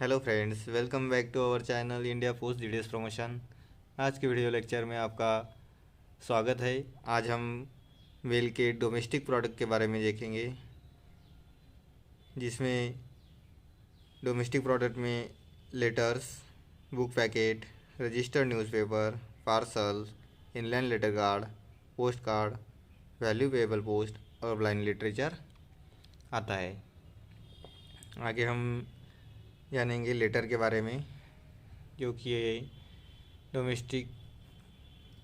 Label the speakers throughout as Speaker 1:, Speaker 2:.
Speaker 1: Hello friends, welcome back to our channel India Post details promotion. आज के video lecture में आपका स्वागत है। आज हम वेल के डोमेस्टिक प्रोडक्ट के बारे में देखेंगे, जिसमें डोमेस्टिक प्रोडक्ट में letters, book packet, registered newspaper, parcel, inland letter card, post card, value payable post और ब्लाइंड लिटरेचर आता है। आगे हम जानेंगे लेटर के बारे में, जो कि ये डोमेस्टिक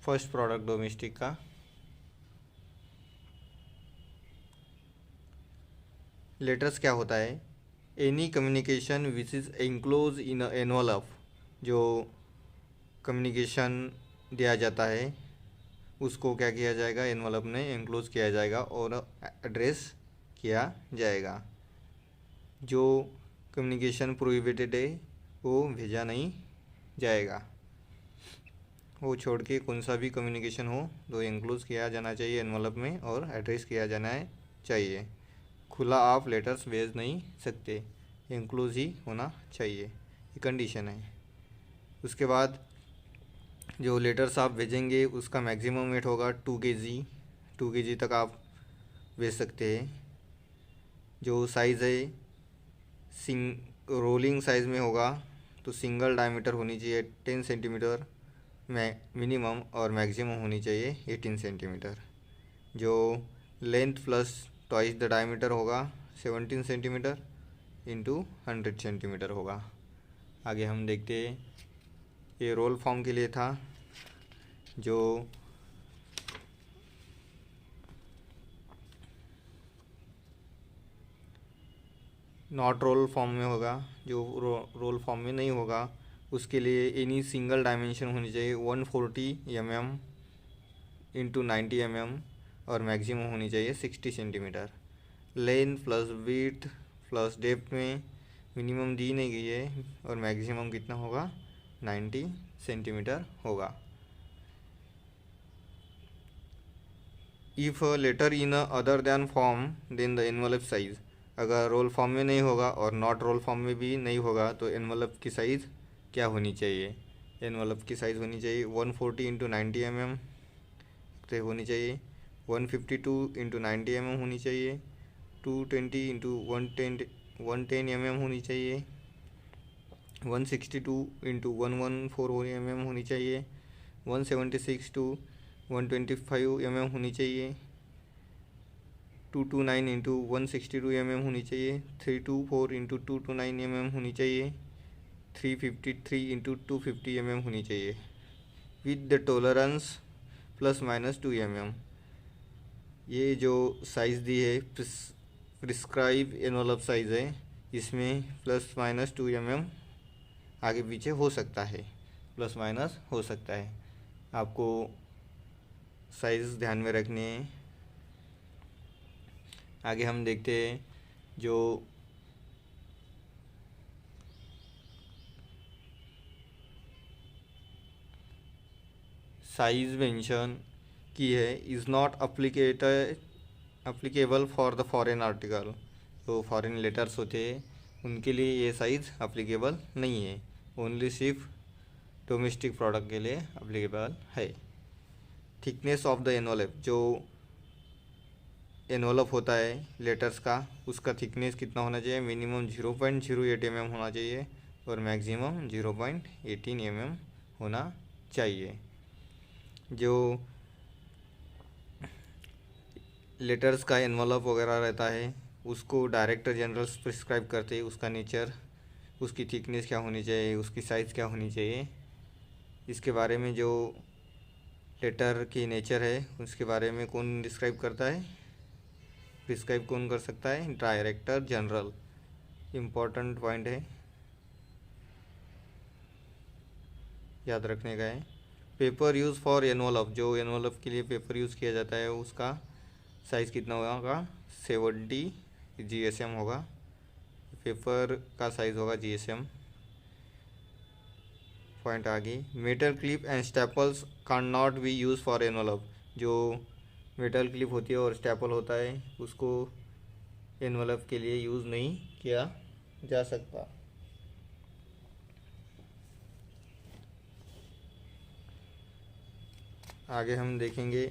Speaker 1: फर्स्ट प्रोडक्ट डोमेस्टिक का। लेटर्स क्या होता है? Any communication which is enclose in envelope. जो कम्युनिकेशन दिया जाता है उसको क्या किया जाएगा? एनवलप में एनक्लोज किया जाएगा और एड्रेस किया जाएगा। जो कम्युनिकेशन प्रोहिबिटेड है वो भेजा नहीं जाएगा। वो छोड़ के कौन सा भी कम्युनिकेशन हो तो इंक्लूड किया जाना चाहिए एनवलप में और एड्रेस किया जाना चाहिए। खुला आप लेटर्स भेज नहीं सकते, इंक्लूज ही होना चाहिए, ये कंडीशन है। उसके बाद जो लेटर्स आप भेजेंगे उसका मैक्सिमम वेट होगा 2 kg। 2 kg तक आप भेज सकते हैं। जो साइज़ है रोलिंग साइज़ में होगा तो सिंगल डायमीटर होनी चाहिए 10 सेंटीमीटर मिनिमम और मैक्सिमम होनी चाहिए 18 सेंटीमीटर। जो length plus twice the diameter होगा 17 सेंटीमीटर इंटू 100 सेंटीमीटर होगा। आगे हम देखते हैं, ये रोल फॉर्म के लिए था। जो नॉट रोल फॉर्म में होगा, जो रोल फॉर्म में नहीं होगा, उसके लिए एनी सिंगल डायमेंशन होनी चाहिए 140 mm इंटू 90 mm और मैक्सिमम होनी चाहिए 60 centimetre. Length plus width plus depth में मिनिमम दी नहीं गई है और मैक्सिमम कितना होगा? 90 सेंटीमीटर होगा। If letter in other than form then the envelope size. अगर रोल फॉर्म में नहीं होगा और नॉट रोल फॉर्म में भी नहीं होगा तो एनवलप की साइज़ क्या होनी चाहिए? एनवलप की साइज़ होनी चाहिए 140 इंटू 90 mm होनी चाहिए, 152 इंटू 90 mm होनी चाहिए, 220 इंटू 110 mm होनी चाहिए, 162 इंटू 114 mm होनी चाहिए, 176 टू 125 mm होनी चाहिए, 229 इंटू 162 mm होनी चाहिए, 324 इंटू 229 mm होनी चाहिए, 353 इंटू 250 mm होनी चाहिए, with the tolerance plus minus 2 mm। ये जो साइज़ दी है प्रिस्क्राइब एनवलप साइज़ है, इसमें प्लस माइनस 2 mm आगे पीछे हो सकता है, प्लस माइनस हो सकता है। आपको साइज़ ध्यान में रखने हैं। आगे हम देखते हैं, जो साइज़ मेंशन की है is not applicable for the foreign article. जो फॉरेन लेटर्स होते हैं उनके लिए ये साइज़ अप्लीकेबल नहीं है, ओनली सिर्फ डोमेस्टिक प्रोडक्ट के लिए अप्लीकेबल है। थिकनेस ऑफ द एनवलप, जो एनवलप होता है लेटर्स का, उसका थिकनेस कितना होना चाहिए? मिनिमम 0.08 mm होना चाहिए और मैक्सिमम 0.18 mm होना चाहिए। जो लेटर्स का एनवलप वगैरह रहता है उसको डायरेक्टर जनरल प्रिस्क्राइब करते हैं। उसका नेचर, उसकी थिकनेस क्या होनी चाहिए, उसकी साइज़ क्या होनी चाहिए, इसके बारे में जो लेटर की नेचर है उसके बारे में कौन डिस्क्राइब करता है? प्रिस्क्राइब कौन कर सकता है? Director general. इम्पोर्टेंट पॉइंट है, याद रखने का है। पेपर यूज़ फॉर एनवलप, जो एनवलप के लिए पेपर यूज़ किया जाता है उसका साइज़ कितना होगा? 70 GSM होगा। पेपर का साइज़ होगा GSM। पॉइंट आगे, metal clip and staples can not be use for envelope. जो मेटल क्लिप होती है और स्टेपल होता है उसको एनवलप के लिए यूज़ नहीं किया जा सकता। आगे हम देखेंगे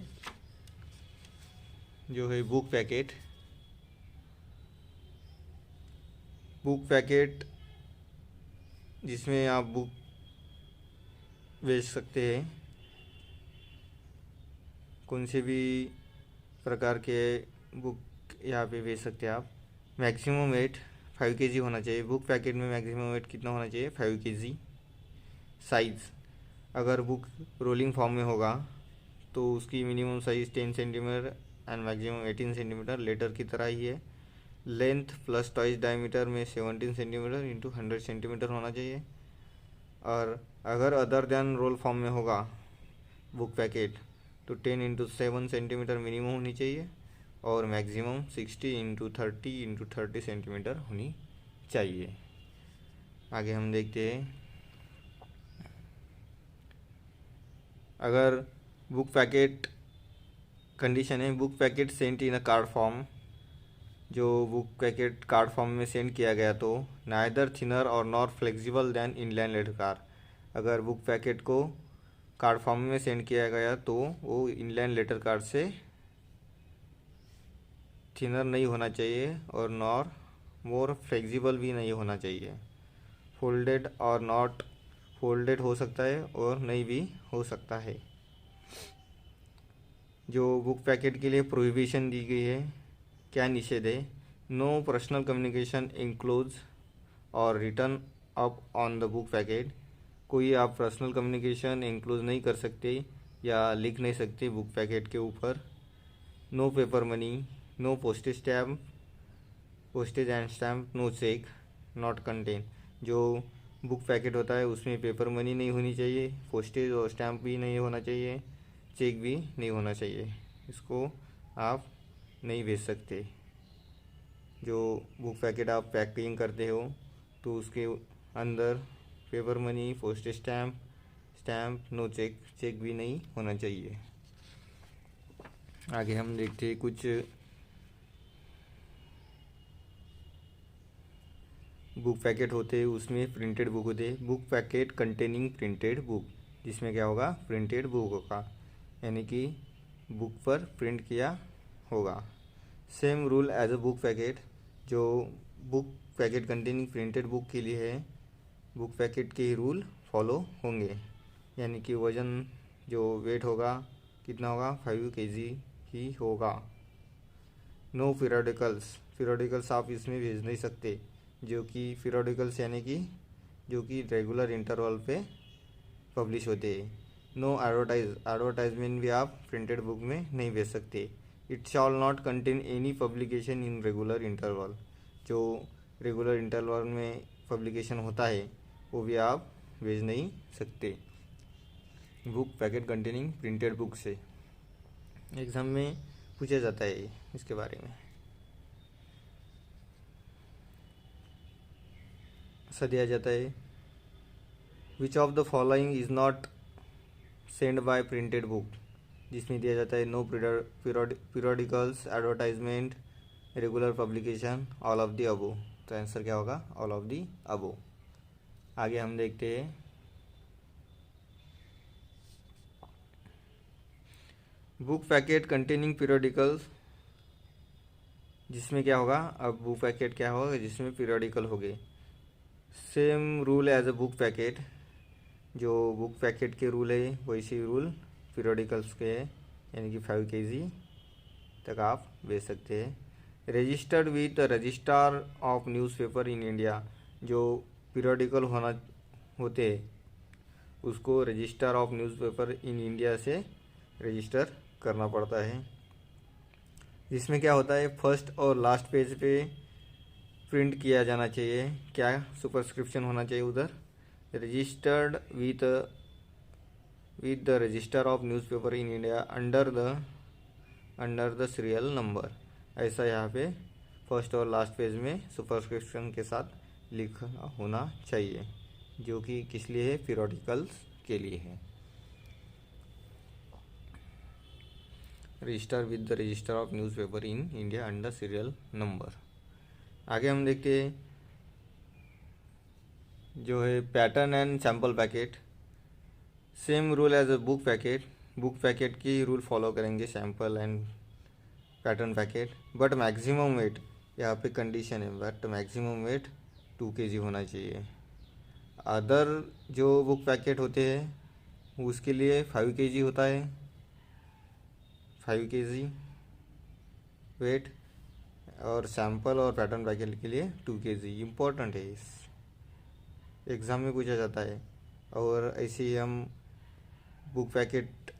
Speaker 1: जो है बुक पैकेट। बुक पैकेट जिसमें आप बुक बेच सकते हैं, कौन से भी प्रकार के बुक यहाँ पे बेच सकते हैं आप। मैक्सिमम वेट 5 kg होना चाहिए। बुक पैकेट में मैक्सिमम वेट कितना होना चाहिए? 5 kg। साइज़, अगर बुक रोलिंग फॉर्म में होगा तो उसकी minimum size 10 centimetre and maximum 18 centimetre, letter की तरह ही है। लेंथ प्लस ट्वाइस डायमीटर में 17 सेंटीमीटर इंटू 100 सेंटीमीटर होना चाहिए। और अगर अदर देन रोल फॉर्म में होगा बुक पैकेट तो 10 इंटू 7 सेंटीमीटर मिनिमम होनी चाहिए और मैक्सिमम 60 इंटू 30 सेंटीमीटर होनी चाहिए। आगे हम देखते हैं, अगर बुक पैकेट कंडीशन है, book packet sent in a card form, जो बुक पैकेट कार्ड फॉर्म में सेंड किया गया तो नाइदर थिनर और nor flexible than inline letter card. अगर बुक पैकेट को कार्ड फॉर्म में सेंड किया गया तो वो इनलाइन लेटर कार्ड से थिनर नहीं होना चाहिए और नॉर मोर फ्लेक्सिबल भी नहीं होना चाहिए। फोल्डेड और नॉट फोल्डेड हो सकता है और नहीं भी हो सकता है। जो बुक पैकेट के लिए प्रोहिबिशन दी गई है, क्या निषेध है? नो पर्सनल कम्युनिकेशन इंक्लूज और return up on the book packet. कोई आप पर्सनल कम्युनिकेशन इंक्लूज नहीं कर सकते या लिख नहीं सकते बुक पैकेट के ऊपर। No paper money, no postage and stamp, no cheque not contain. जो बुक पैकेट होता है उसमें पेपर मनी नहीं होनी चाहिए, पोस्टेज और स्टैम्प भी नहीं होना चाहिए, चेक भी नहीं होना चाहिए। इसको आप नहीं भेज सकते। जो बुक पैकेट आप पैकिंग करते हो तो उसके अंदर paper money, postage stamp, no cheque, cheque भी नहीं होना चाहिए। आगे हम देखते हैं कुछ बुक पैकेट होते हैं, उसमें प्रिंटेड बुक होते हैं। Book packet containing printed book, जिसमें क्या होगा? प्रिंटेड बुक होगा, यानी कि बुक पर प्रिंट किया होगा। Same rule as a book packet, जो book packet containing printed book के लिए है, बुक पैकेट के ही रूल फॉलो होंगे, यानी कि वज़न जो वेट होगा कितना होगा? 5 kg ही होगा। नो पीरियडिकल्स आप इसमें भेज नहीं सकते, जो कि पीरियडिकल्स यानी कि जो कि रेगुलर इंटरवल पे पब्लिश होते हैं। नो एडवर्टाइजमेंट भी आप प्रिंटेड बुक में नहीं भेज सकते। It shawl not contain any publication in regular interval, जो रेगुलर इंटरवल में पब्लिकेशन होता है वो भी आप भेज नहीं सकते book packet containing printed book से। एग्ज़ाम में पूछा जाता है इसके बारे में। ऐसा दिया जाता है, which of the following is not send by printed book, जिसमें दिया जाता है no periodicals, advertisement, regular publication, all of the above. तो आंसर क्या होगा? All of the above. आगे हम देखते हैं, बुक पैकेट कंटेनिंग पीरियडिकल्स, जिसमें क्या होगा? अब बुक पैकेट क्या होगा? जिसमें पीरियडिकल हो गए। Same rule as a book packet, जो बुक पैकेट के रूल है वैसे रूल पीरियडिकल्स के है, यानी कि 5 kg तक आप बेच सकते हैं। Registered with registrar of newspaper in India, जो पीरियडिकल होते हैं उसको registrar of newspaper in India से रजिस्टर करना पड़ता है। जिसमें क्या होता है? फर्स्ट और लास्ट पेज पे प्रिंट किया जाना चाहिए, क्या सुपरस्क्रिप्शन होना चाहिए उधर? Registered with the register of newspaper in India under the serial number. ऐसा यहाँ पे फर्स्ट और लास्ट पेज में सुपरस्क्रिप्शन के साथ लिखा होना चाहिए, जो कि किस लिए है? पीरियडिकल्स के लिए है। Register with the register of newspaper in India under serial number. आगे हम देखते हैं जो है pattern and sample packet. Same rule as a book packet, book packet की रूल फॉलो करेंगे, sample and pattern packet, but maximum weight, यहाँ पे कंडीशन है, बट मैक्सिमम वेट 2 kg होना चाहिए। अदर जो बुक पैकेट होते हैं उसके लिए 5 kg होता है, 5 kg वेट, और सैम्पल और पैटर्न पैकेट के लिए 2 kg। इम्पोर्टेंट है, इस एग्ज़ाम में पूछा जाता है। और ऐसे ही हम बुक पैकेट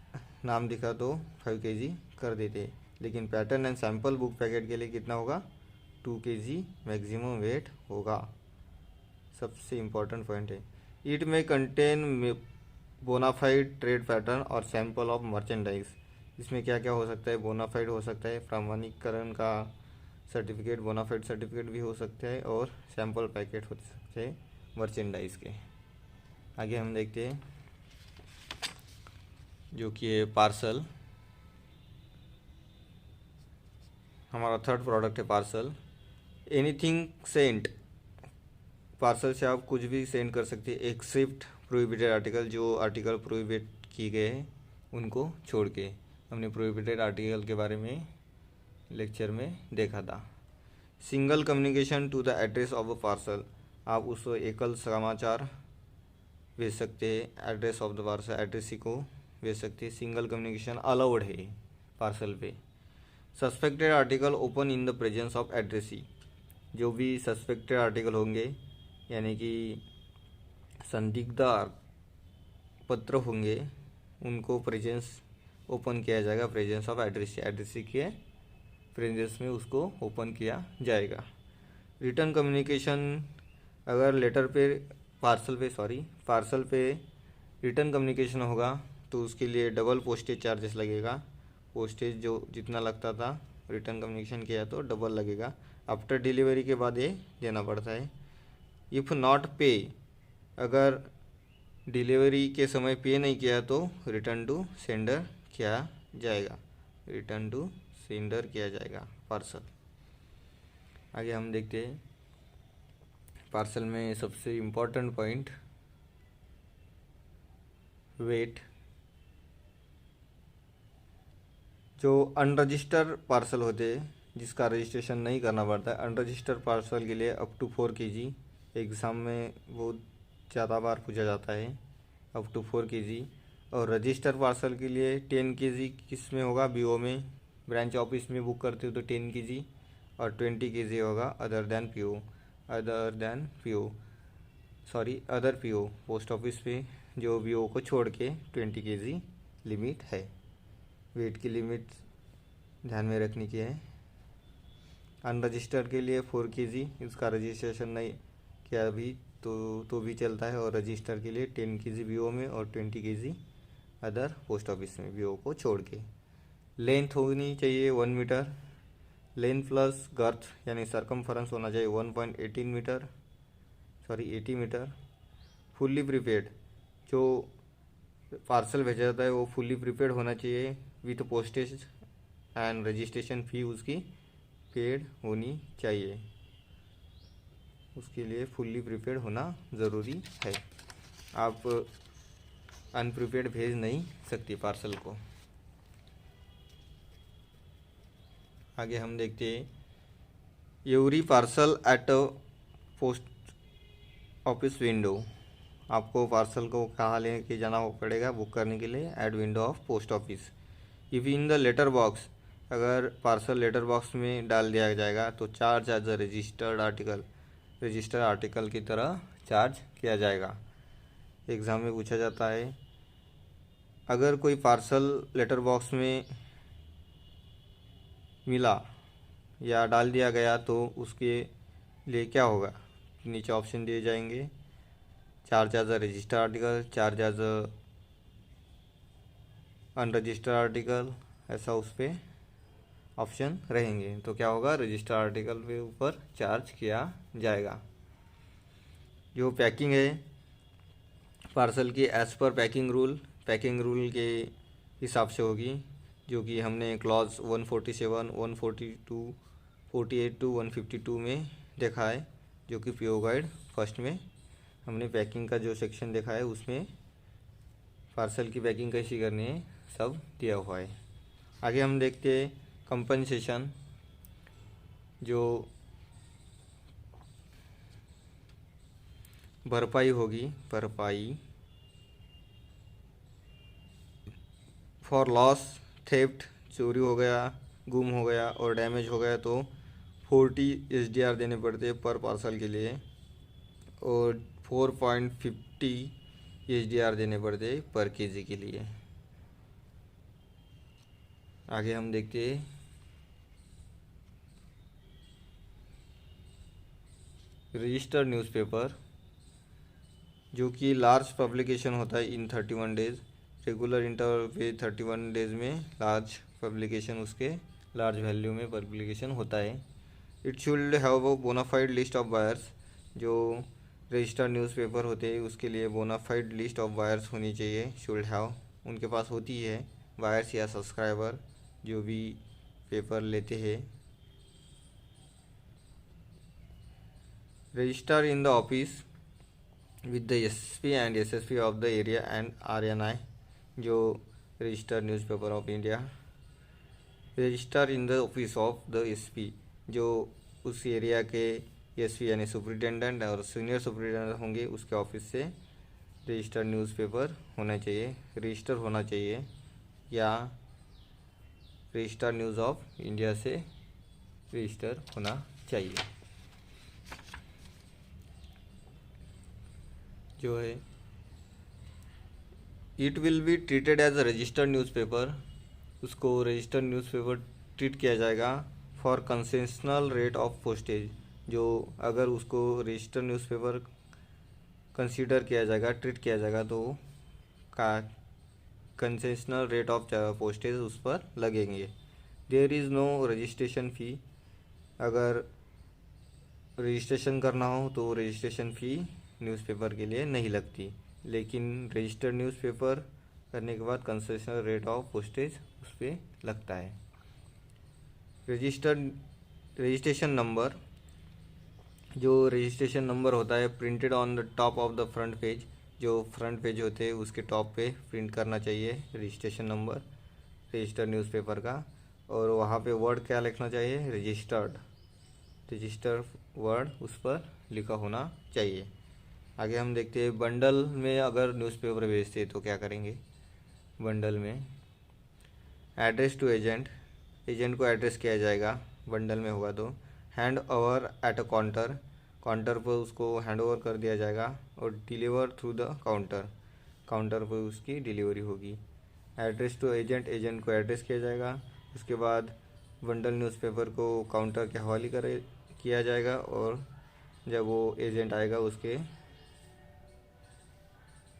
Speaker 1: नाम दिखा तो 5 kg कर देते, लेकिन pattern and sample book packet के लिए कितना होगा, 2 kg मैक्सिमम वेट होगा। सबसे इम्पोर्टेंट पॉइंट है। इट में कंटेन बोनाफाइड ट्रेड पैटर्न और सैम्पल ऑफ मर्चेंडाइज। इसमें क्या क्या हो सकता है, बोनाफाइड हो सकता है, प्रमाणीकरण का सर्टिफिकेट, बोनाफाइड सर्टिफिकेट भी हो सकता है, और सैम्पल पैकेट हो सकते हैं मर्चेंडाइज के। आगे हम देखते हैं जो कि है पार्सल। हमारा थर्ड प्रोडक्ट है पार्सल। एनीथिंग सेंट, पार्सल से आप कुछ भी सेंड कर सकते हैं एक्सेप्ट प्रोहिबिटेड आर्टिकल, जो आर्टिकल प्रोहिबिट किए गए हैं उनको छोड़ के। हमने प्रोहिबिटेड आर्टिकल के बारे में लेक्चर में देखा था। Single communication to the address of a parcel, आप उसको एकल समाचार भेज सकते हैं, address of the parcel, address को भेज सकते हैं। सिंगल कम्युनिकेशन अलाउड है पार्सल पे। Suspected article open in the presence of addressee, जो भी सस्पेक्टेड आर्टिकल होंगे यानी कि संदिग्ध पत्र होंगे उनको प्रेजेंस ओपन किया जाएगा, प्रेजेंस ऑफ एड्रेसी, एड्रेसी के प्रेजेंस में उसको ओपन किया जाएगा। रिटर्न कम्युनिकेशन, अगर लेटर पे पार्सल पे रिटर्न कम्युनिकेशन होगा तो उसके लिए डबल पोस्टेज चार्जेस लगेगा। पोस्टेज जो जितना लगता था रिटर्न कम्युनिकेशन किया तो डबल लगेगा। आफ्टर डिलीवरी के बाद ये देना पड़ता है। इफ़ नॉट पे, अगर डिलीवरी के समय पे नहीं किया तो रिटर्न टू सेंडर किया जाएगा, रिटर्न टू सेंडर किया जाएगा पार्सल। आगे हम देखते हैं पार्सल में सबसे इम्पोर्टेंट पॉइंट वेट। जो अनरजिस्टर्ड पार्सल होते हैं जिसका रजिस्ट्रेशन नहीं करना पड़ता है, अनरजिस्टर्ड पार्सल के लिए अप टू 4 kg, एग्ज़ाम में बहुत ज़्यादा बार पूछा जाता है, अप टू 4 kg। और रजिस्टर्ड पार्सल के लिए 10 kg किस में होगा, बीओ में, ब्रांच ऑफिस में बुक करते हो तो 10 kg, और 20 kg होगा अदर पीओ, पोस्ट ऑफिस पे जो बीओ को छोड़ के 20 kg लिमिट है। वेट की लिमिट ध्यान में रखने की है। अनरजिस्टर्ड के लिए 4 kg, इसका रजिस्ट्रेशन नहीं किया अभी तो भी चलता है, और रजिस्टर के लिए 10 kg बीओ में और 20 kg अदर पोस्ट ऑफिस में बीओ को छोड़ के। लेंथ होनी चाहिए 1 मीटर, लेंथ प्लस गर्थ यानी सरकमफरेंस होना चाहिए 80 मीटर। फुल्ली प्रीपेड, जो पार्सल भेजा जाता है वो फुल्ली प्रीपेड होना चाहिए विथ पोस्टेज एंड रजिस्ट्रेशन फ़ी उसकी पेड होनी चाहिए, उसके लिए फुल्ली प्रीपेड होना ज़रूरी है। आप अनप्रीपेड भेज नहीं सकती पार्सल को। आगे हम देखते हैं every parcel at a post office window, आपको पार्सल को कहाँ लेके जाना पड़ेगा बुक करने के लिए, at window of post office. If in the letter box, अगर पार्सल लेटर बॉक्स में डाल दिया जाएगा तो charge as a registered article की तरह चार्ज किया जाएगा। एग्ज़ाम में पूछा जाता है अगर कोई पार्सल लेटर बॉक्स में मिला या डाल दिया गया तो उसके लिए क्या होगा, नीचे ऑप्शन दिए जाएंगे, charge as a registered article, charge as a unregistered article, ऐसा उस पर ऑप्शन रहेंगे। तो क्या होगा, रजिस्टर्ड आर्टिकल के ऊपर चार्ज किया जाएगा। जो पैकिंग है पार्सल की एज़ पर पैकिंग रूल के हिसाब से होगी, जो कि हमने क्लॉज 147, 142, 48 टू 152 में देखा है, जो कि पीओ गाइड फर्स्ट में हमने पैकिंग का जो सेक्शन देखा है उसमें पार्सल की पैकिंग कैसी करनी है सब दिया हुआ है। आगे हम देखते हैं कंपनसेशन, जो भरपाई होगी, भरपाई फॉर लॉस, थेफ्ट, चोरी हो गया, गुम हो गया और डैमेज हो गया तो 40 SDR देने पड़ते हैं पर पार्सल के लिए और 4.50 SDR देने पड़ते हैं पर केजी के लिए। आगे हम देखते हैं रजिस्टर्ड न्यूज़पेपर, जो कि लार्ज पब्लिकेशन होता है इन 31 डेज, रेगुलर इंटरवल पे 31 डेज में लार्ज पब्लिकेशन, उसके लार्ज वैल्यू में पब्लिकेशन होता है। It should have a bona fide list of buyers, जो रजिस्टर्ड न्यूज़पेपर होते हैं उसके लिए बोनाफाइड लिस्ट ऑफ बायर्स होनी चाहिए, शुड हैव, उनके पास होती है बायर्स या सब्सक्राइबर जो भी पेपर लेते हैं। Register in the office with the SP and SSP of the area and RNI, जो registered newspaper of India. Register in the office of the SP, जो उस एरिया के SP यानी सुपरिटेंडेंट और सीनियर सुपरिटेंडेंट होंगे उसके ऑफिस से registered newspaper होना चाहिए, रजिस्टर होना चाहिए, या रजिस्टर्ड न्यूज़ ऑफ इंडिया से रजिस्टर होना चाहिए। जो है it will be treated as a registered newspaper, उसको रजिस्टर्ड न्यूज़पेपर ट्रीट किया जाएगा for concessional rate of postage, जो अगर उसको रजिस्टर्ड न्यूज़पेपर कंसीडर किया जाएगा, ट्रीट किया जाएगा तो का कंसेशनल रेट ऑफ पोस्टेज उस पर लगेंगे। There is no registration fee, अगर रजिस्ट्रेशन करना हो तो रजिस्ट्रेशन फ़ी न्यूज़पेपर के लिए नहीं लगती, लेकिन रजिस्टर्ड न्यूज़पेपर करने के बाद कंसेशनल रेट ऑफ पोस्टेज उस पर लगता है। रजिस्ट्रेशन नंबर, जो रजिस्ट्रेशन नंबर होता है printed on the top of the front page, जो फ्रंट पेज होते हैं उसके टॉप पे प्रिंट करना चाहिए रजिस्ट्रेशन नंबर रजिस्टर्ड न्यूज़पेपर का, और वहाँ पे वर्ड क्या लिखना चाहिए, रजिस्टर्ड वर्ड उस पर लिखा होना चाहिए। आगे हम देखते हैं बंडल में अगर न्यूज़पेपर भेजते हैं तो क्या करेंगे। बंडल में एड्रेस टू एजेंट, एजेंट को एड्रेस किया जाएगा बंडल में होगा तो। Hand over at a counter, counter पर उसको हैंड ओवर कर दिया जाएगा, और deliver through the counter, counter पर उसकी डिलीवरी होगी। एड्रेस टू एजेंट, एजेंट को एड्रेस किया जाएगा, उसके बाद बंडल न्यूज़पेपर को काउंटर के हवाले किया जाएगा, और जब वो एजेंट आएगा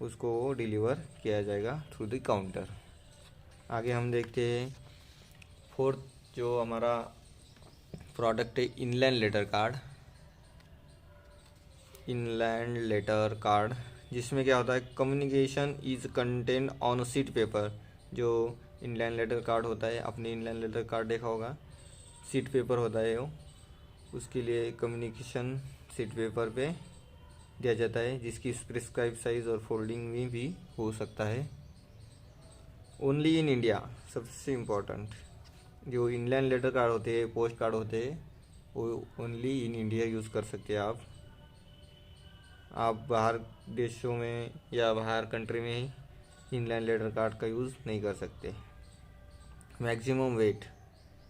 Speaker 1: उसको डिलीवर किया जाएगा थ्रू द काउंटर। आगे हम देखते हैं फोर्थ जो हमारा प्रोडक्ट है inland letter card. Inland letter card जिसमें क्या होता है, communication is content on sheet paper. जो इनलैंड लेटर कार्ड होता है, अपने इनलैंड लेटर कार्ड देखा होगा, सीट पेपर होता है वो, उसके लिए कम्युनिकेशन सीट पेपर पे दिया जाता है, जिसकी प्रिस्क्राइब साइज और फोल्डिंग में भी हो सकता है। ओनली इन इंडिया, सबसे इम्पोर्टेंट जो इनलैंड लेटर कार्ड होते हैं, पोस्ट कार्ड होते हैं, वो ओनली इन इंडिया यूज़ कर सकते हैं आप बाहर देशों में या बाहर कंट्री में इनलैंड लेटर कार्ड का यूज़ नहीं कर सकते। Maximum weight,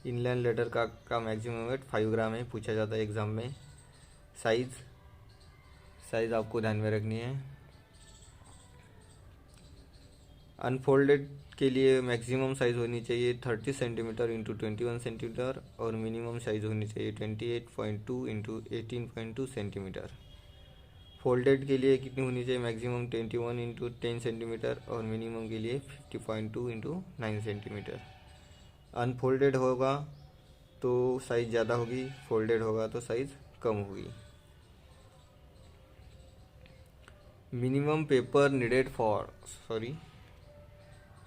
Speaker 1: inland letter card का मैक्सिमम वेट 5 ग्राम है, पूछा जाता है एग्ज़ाम में। साइज़ आपको ध्यान में रखनी है। अनफोल्डेड के लिए मैक्सिमम साइज़ होनी चाहिए 30 सेंटीमीटर इंटू 21 सेंटीमीटर, और मिनिमम साइज़ होनी चाहिए 28.2 इंटू 18.2 सेंटीमीटर। फोल्डेड के लिए कितनी होनी चाहिए, मैक्सिमम 21 इंटू 10 सेंटीमीटर, और मिनिमम के लिए 50.2 इंटू 9 सेंटीमीटर। अनफोल्डेड होगा तो साइज़ ज़्यादा होगी, फोल्डेड होगा तो साइज़ कम होगी। मिनिमम पेपर नीडेड फॉर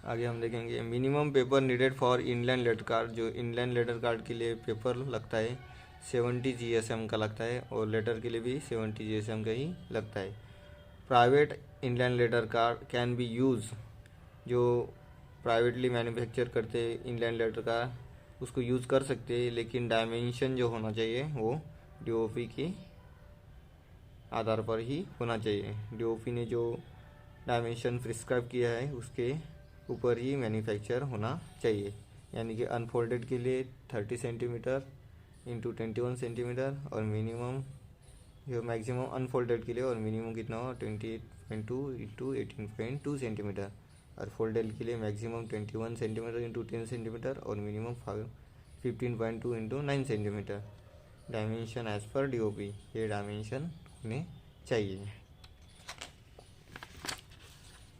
Speaker 1: आगे हम देखेंगे minimum paper needed for inland letter card. जो इनलैंड लेटर कार्ड के लिए पेपर लगता है 70 GSM का लगता है, और लेटर के लिए भी 70 GSM का ही लगता है। Private inland letter card can be use जो प्राइवेटली मैन्युफैक्चर करते इनलाइन लेटर का उसको यूज़ कर सकते हैं, लेकिन डायमेंशन जो होना चाहिए वो डीओपी के आधार पर ही होना चाहिए। डीओपी ने जो डायमेंशन प्रिस्क्राइब किया है उसके ऊपर ही मैन्युफैक्चर होना चाहिए। यानी कि अनफोल्डेड के लिए 30 सेंटीमीटर इंटू 21 सेंटीमीटर और मिनिमम जो मैक्सिमम अनफोल्डेड के लिए और मिनिमम कितना हो 28.2 इंटू 18.2 सेंटीमीटर और फोल्डेड के लिए मैक्सिमम 21 सेंटीमीटर इंटू 10 सेंटीमीटर और minimum 15.2 into 9 centimetre. Dimension as per DOP ये डायमेंशन होने चाहिए।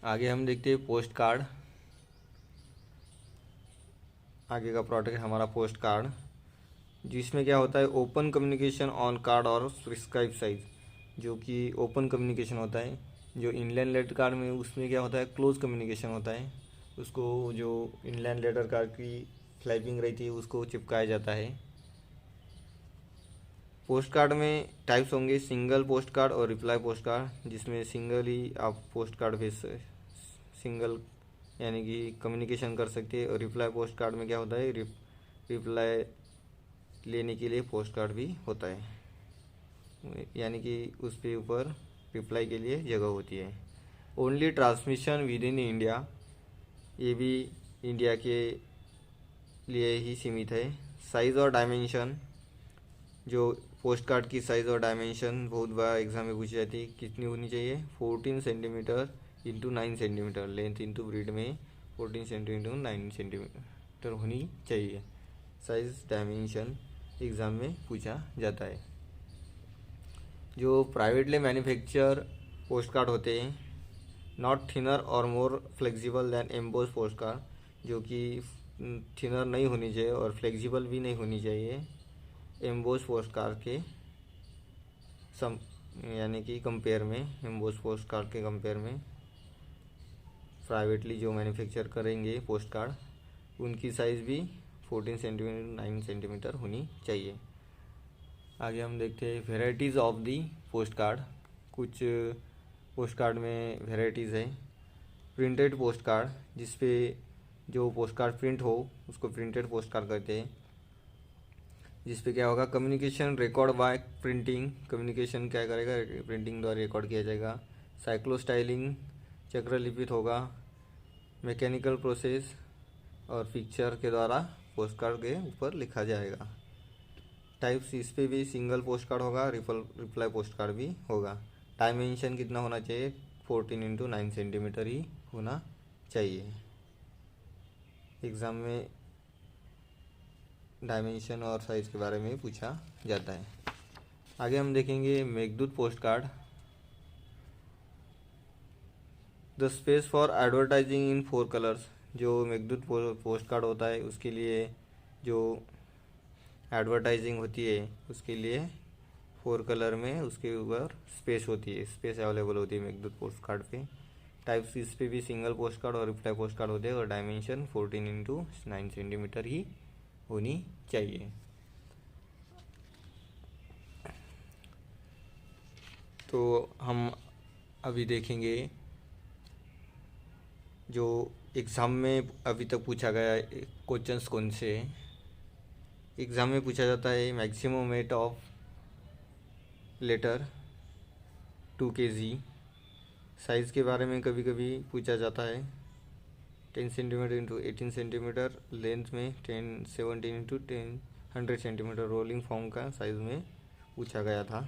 Speaker 1: आगे हम देखते हैं पोस्ट कार्ड। आगे का प्रोडक्ट हमारा पोस्ट कार्ड, जिसमें क्या होता है ओपन कम्युनिकेशन ऑन कार्ड और प्रिस्क्राइब साइज, जो कि ओपन कम्युनिकेशन होता है। जो इनलाइन लेटर कार्ड में उसमें क्या होता है क्लोज कम्युनिकेशन होता है, उसको जो इनलाइन लेटर कार्ड की फ्लैपिंग रहती है उसको चिपकाया जाता है। पोस्ट कार्ड में टाइप्स होंगे सिंगल पोस्ट कार्ड और रिप्लाई पोस्ट कार्ड, जिसमें सिंगल ही आप पोस्ट कार्ड भेज सिंगल यानी कि कम्युनिकेशन कर सकते हैं। और रिप्लाई पोस्ट कार्ड में क्या होता है रिप्लाई लेने के लिए पोस्ट कार्ड भी होता है, यानी कि उस पे ऊपर रिप्लाई के लिए जगह होती है। Only transmission with in India, ये भी इंडिया के लिए ही सीमित है। साइज़ और डायमेंशन, जो पोस्ट कार्ड की साइज़ और डायमेंशन बहुत बार एग्जाम में पूछी जाती है, कितनी होनी चाहिए 14 centimetre into 9 centimetre. Length into breed में 14 सेंटीमीटर 9 सेंटीमीटर होनी चाहिए। साइज़ डायमेंशन एग्ज़ाम में पूछा जाता है। जो प्राइवेटली मैन्युफैक्चर पोस्ट कार्ड होते हैं, नॉट थिनर और more flexible than emboss post card, जो कि थिनर नहीं होनी चाहिए और फ्लेक्सिबल भी नहीं होनी चाहिए एम्बोस पोस्ट कार्ड के सम यानी कि कंपेयर में। एम्बोस पोस्ट कार्ड के कंपेयर में प्राइवेटली जो मैन्युफैक्चर करेंगे पोस्ट कार्ड उनकी साइज़ भी 14 सेंटीमीटर 9 सेंटीमीटर होनी चाहिए। आगे हम देखते हैं varieties of the post card. कुछ पोस्ट कार्ड में वेराइटीज़ है। प्रिंटेड पोस्ट कार्ड, जिसपे जो पोस्ट कार्ड प्रिंट हो उसको प्रिंटेड पोस्ट कार्ड कहते हैं। जिसपे क्या होगा communication record by printing, communication क्या करेगा प्रिंटिंग द्वारा रिकॉर्ड किया जाएगा। साइक्लो स्टाइलिंग चक्र लिपित होगा। मैकेनिकल प्रोसेस और पिक्चर के द्वारा पोस्ट कार्ड के ऊपर लिखा जाएगा। टाइप्स इस पे भी सिंगल पोस्ट कार्ड होगा, रिप्लाई पोस्ट कार्ड भी होगा। डायमेंशन कितना होना चाहिए 14 इंटू 9 सेंटीमीटर ही होना चाहिए। एग्ज़ाम में डायमेंशन और साइज़ के बारे में पूछा जाता है। आगे हम देखेंगे Meghdoot post card. The space for advertising in 4 colours, जो मेघदूत पोस्ट कार्ड होता है उसके लिए जो एडवर्टाइजिंग होती है उसके लिए 4 कलर में उसके ऊपर स्पेस होती है, स्पेस अवेलेबल होती है मेघदूत पोस्ट कार्ड पे। टाइप्स इस पे भी सिंगल पोस्ट कार्ड और रिप्लाई पोस्ट कार्ड होते हैं और डायमेंशन 14 इंटू 9 सेंटीमीटर ही होनी चाहिए। तो हम अभी देखेंगे जो एग्ज़ाम में अभी तक पूछा गया क्वेश्चंस कौन से हैं। एग्ज़ाम में पूछा जाता है maximum weight of letter 2 kg। Size के बारे में कभी कभी पूछा जाता है 10 सेंटीमीटर इंटू 18 सेंटीमीटर। लेंथ में 17 इंटू 100 सेंटीमीटर। रोलिंग फॉर्म का साइज़ में पूछा गया था।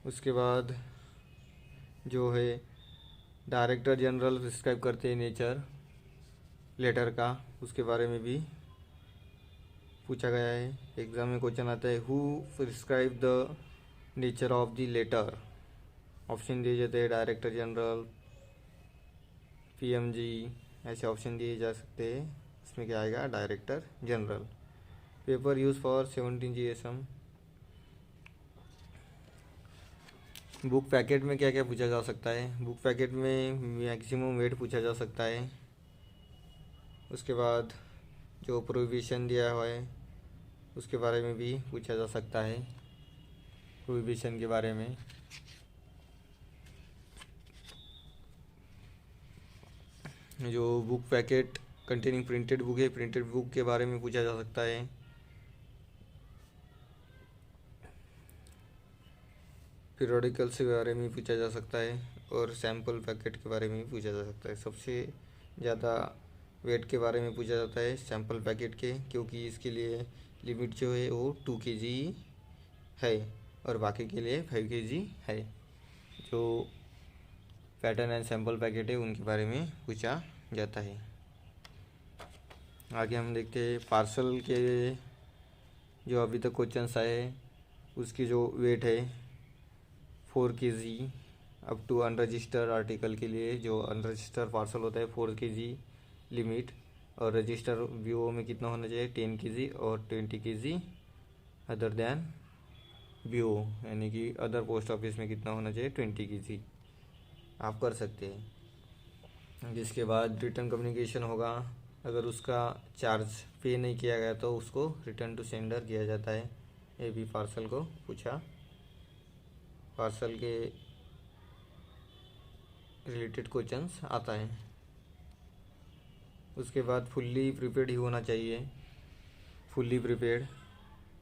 Speaker 1: उसके बाद जो है डायरेक्टर जनरल प्रिस्क्राइब करते हैं नेचर लेटर का, उसके बारे में भी पूछा गया है। एग्ज़ाम में क्वेश्चन आता है who prescribe the nature of the letter. Option दिए जाते हैं डायरेक्टर जनरल, पीएमजी, ऐसे ऑप्शन दिए जा सकते हैं। इसमें क्या आएगा director general. Paper use for 17 GSM। Book packet में क्या क्या पूछा जा सकता है, बुक पैकेट में मैक्सिमम वेट पूछा जा सकता है। उसके बाद जो प्रोहिबिशन दिया हुआ है उसके बारे में भी पूछा जा सकता है, प्रोहिबिशन के बारे में। जो book packet containing printed book है, प्रिंटेड बुक के बारे में पूछा जा सकता है। पीरियोडिकल्स के बारे में पूछा जा सकता है और सैम्पल पैकेट के बारे में भी पूछा जा सकता है। सबसे ज़्यादा वेट के बारे में पूछा जाता है सैम्पल पैकेट के, क्योंकि इसके लिए लिमिट जो है वो 2 kg है और बाकी के लिए 5 kg है। जो पैटर्न एंड सैम्पल पैकेट है उनके बारे में पूछा जाता है। आगे हम देखते हैं पार्सल के जो अभी तक क्वेश्चंस आए हैं उसकी जो वेट है 4 kg up to unregistered article के लिए। जो अनरजिस्टर्ड पार्सल होता है 4 kg लिमिट, और रजिस्टर वीओ में कितना होना चाहिए 10 kg और 20 kg अदर दैन वीओ, यानी कि अदर पोस्ट ऑफिस में कितना होना चाहिए 20 kg आप कर सकते हैं। जिसके बाद रिटर्न कम्युनिकेशन होगा, अगर उसका चार्ज पे नहीं किया गया तो उसको रिटर्न टू सेंडर किया जाता है। ये भी पार्सल को पूछा, पार्सल के रिलेटेड क्वेश्चंस आता है। उसके बाद फुल्ली प्रिपेड ही होना चाहिए। फुल्ली प्रिपेड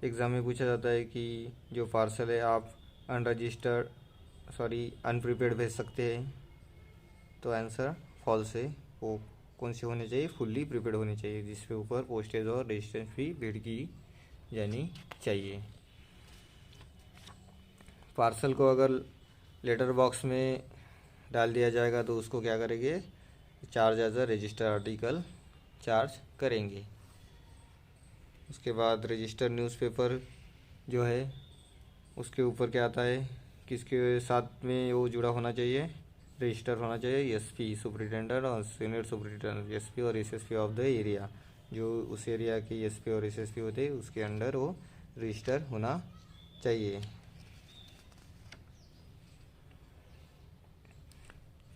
Speaker 1: एग्ज़ाम में पूछा जाता है कि जो पार्सल है आप अनप्रिपेड भेज सकते हैं, तो आंसर फॉल्स है। वो कौन से होने चाहिए, फुल्ली प्रिपेड होने चाहिए, जिसके ऊपर पोस्टेज और रजिस्ट्रेशन फी पेड की जानी चाहिए। पार्सल को अगर लेटर बॉक्स में डाल दिया जाएगा तो उसको क्या करेंगे, charge as a register article charge करेंगे। उसके बाद रजिस्टर न्यूज़पेपर जो है उसके ऊपर क्या आता है, किसके साथ में वो जुड़ा होना चाहिए, रजिस्टर होना चाहिए एसपी सुपरिटेंडेंट और सीनियर सुपरिटेंडेंट, एसपी और एसएसपी ऑफ द एरिया। जो उस एरिया के एसपी और एसएसपी होते हैं उसके अंडर वो रजिस्टर होना चाहिए।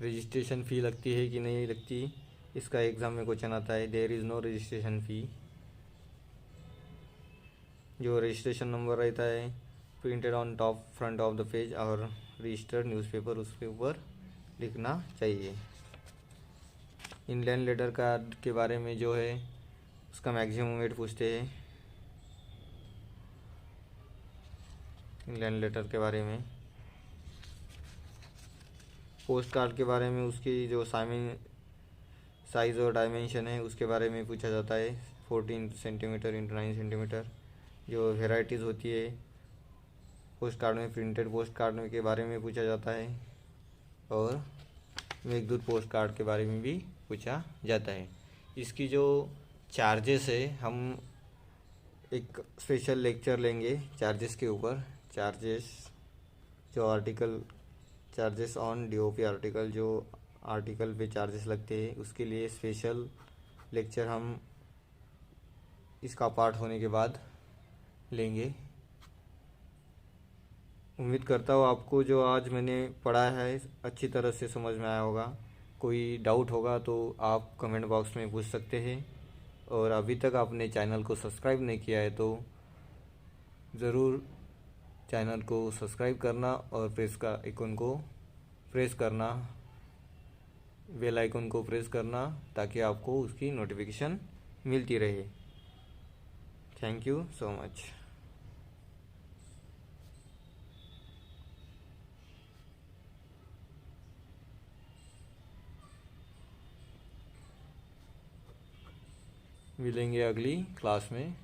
Speaker 1: रजिस्ट्रेशन फ़ी लगती है कि नहीं लगती, इसका एग्ज़ाम में क्वेश्चन आता है। There is no registration fee. जो रजिस्ट्रेशन नंबर रहता है printed on top front of the page और रजिस्टर्ड न्यूज़पेपर उसके ऊपर लिखना चाहिए। इनलैंड लेटर कार्ड के बारे में जो है उसका मैक्सिमम वेट पूछते हैं। इनलैंड लेटर के बारे में, पोस्ट कार्ड के बारे में उसकी जो साइज़ और डायमेंशन है उसके बारे में पूछा जाता है। 14 सेंटीमीटर इंटू 9 सेंटीमीटर। जो वेराइटीज़ होती है पोस्ट कार्ड में, प्रिंटेड पोस्ट कार्ड के बारे में पूछा जाता है और मेघदूत पोस्ट कार्ड के बारे में भी पूछा जाता है। इसकी जो चार्जेस है हम एक स्पेशल लेक्चर लेंगे चार्जेस के ऊपर। चार्जेस जो article charges on DOP article, जो आर्टिकल पे चार्जेस लगते हैं उसके लिए स्पेशल लेक्चर हम इसका पार्ट होने के बाद लेंगे। उम्मीद करता हूँ आपको जो आज मैंने पढ़ा है अच्छी तरह से समझ में आया होगा। कोई डाउट होगा तो आप कमेंट बॉक्स में पूछ सकते हैं, और अभी तक आपने चैनल को सब्सक्राइब नहीं किया है तो ज़रूर चैनल को सब्सक्राइब करना और बेल आइकन को प्रेस करना ताकि आपको उसकी नोटिफिकेशन मिलती रहे। Thank you so much. मिलेंगे अगली क्लास में।